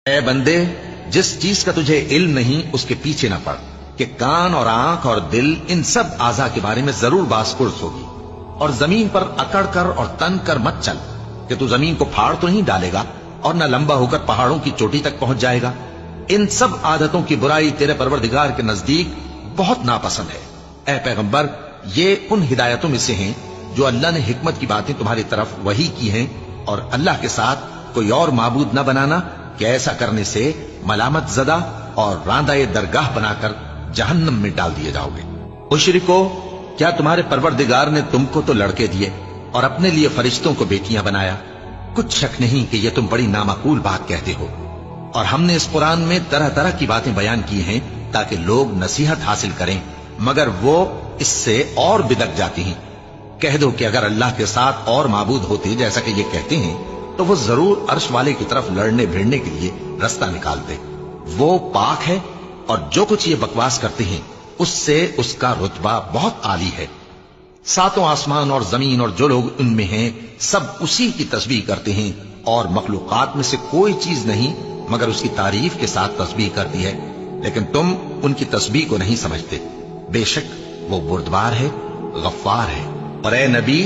اے بندے، جس چیز کا تجھے علم نہیں اس کے پیچھے نہ پڑ کہ کان اور آنکھ اور دل ان سب اعضاء کے بارے میں ضرور باس پرس ہوگی، اور زمین پر اکڑ کر اور تن کر مت چل کہ تو زمین کو پھاڑ تو نہیں ڈالے گا اور نہ لمبا ہو کر پہاڑوں کی چوٹی تک پہنچ جائے گا۔ ان سب عادتوں کی برائی تیرے پروردگار کے نزدیک بہت ناپسند ہے۔ اے پیغمبر، یہ ان ہدایتوں میں سے ہیں جو اللہ نے حکمت کی باتیں تمہاری طرف وحی کی ہیں، اور اللہ کے ساتھ کوئی اور معبود نہ بنانا کہ ایسا کرنے سے ملامت زدہ اور راندہ درگاہ بنا کر جہنم میں ڈال دیے جاؤ گے۔ مشرکو، کیا تمہارے پروردگار نے تم کو تو لڑکے دیے اور اپنے لیے فرشتوں کو بیٹیاں بنایا؟ کچھ شک نہیں کہ یہ تم بڑی نامعقول بات کہتے ہو، اور ہم نے اس قرآن میں طرح طرح کی باتیں بیان کی ہیں تاکہ لوگ نصیحت حاصل کریں، مگر وہ اس سے اور بدک جاتی ہیں۔ کہہ دو کہ اگر اللہ کے ساتھ اور معبود ہوتے جیسا کہ یہ کہتے ہیں تو وہ ضرور عرش والے کی طرف لڑنے بھیڑنے کے لیے رستہ نکالتے۔ وہ پاک ہے، اور جو کچھ یہ بکواس کرتے ہیں اس سے اس کا رتبہ بہت عالی ہے۔ ساتوں آسمان اور زمین اور جو لوگ ان میں ہیں سب اسی کی تسبیح کرتے ہیں، اور مخلوقات میں سے کوئی چیز نہیں مگر اس کی تعریف کے ساتھ تسبیح کرتی ہے، لیکن تم ان کی تسبیح کو نہیں سمجھتے۔ بے شک وہ بردبار ہے، غفار ہے۔ اور اے نبی،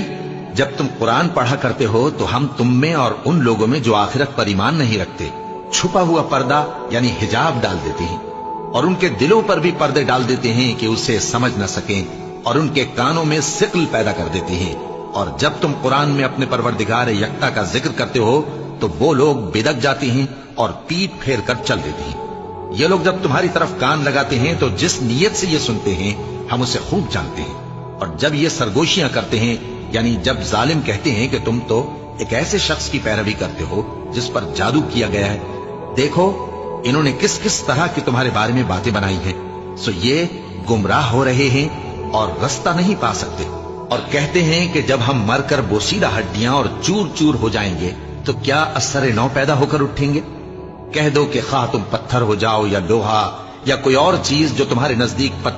جب تم قرآن پڑھا کرتے ہو تو ہم تم میں اور ان لوگوں میں جو آخرت پر ایمان نہیں رکھتے چھپا ہوا پردہ یعنی حجاب ڈال دیتے ہیں، اور ان کے دلوں پر بھی پردے ڈال دیتے ہیں کہ اسے سمجھ نہ سکیں، اور ان کے کانوں میں ثقل پیدا کر دیتے ہیں۔ اور جب تم قرآن میں اپنے پروردگار یکتا کا ذکر کرتے ہو تو وہ لوگ بدک جاتے ہیں اور پیٹ پھیر کر چل دیتے ہیں۔ یہ لوگ جب تمہاری طرف کان لگاتے ہیں تو جس نیت سے یہ سنتے ہیں ہم اسے خوب جانتے ہیں، اور جب یہ سرگوشیاں کرتے ہیں یعنی جب ظالم کہتے ہیں کہ تم تو ایک ایسے شخص کی پیروی کرتے ہو جس پر جادو کیا گیا ہے، دیکھو انہوں نے کس کس طرح کی تمہارے بارے میں باتیں بنائی ہیں، سو یہ گمراہ ہو رہے ہیں اور رستہ نہیں پا سکتے۔ اور کہتے ہیں کہ جب ہم مر کر بوسیدہ ہڈیاں اور چور چور ہو جائیں گے تو کیا اثر نو پیدا ہو کر اٹھیں گے؟ کہہ دو کہ خواہ تم پتھر ہو جاؤ یا لوہا یا کوئی اور چیز جو تمہارے نزدیک پتھر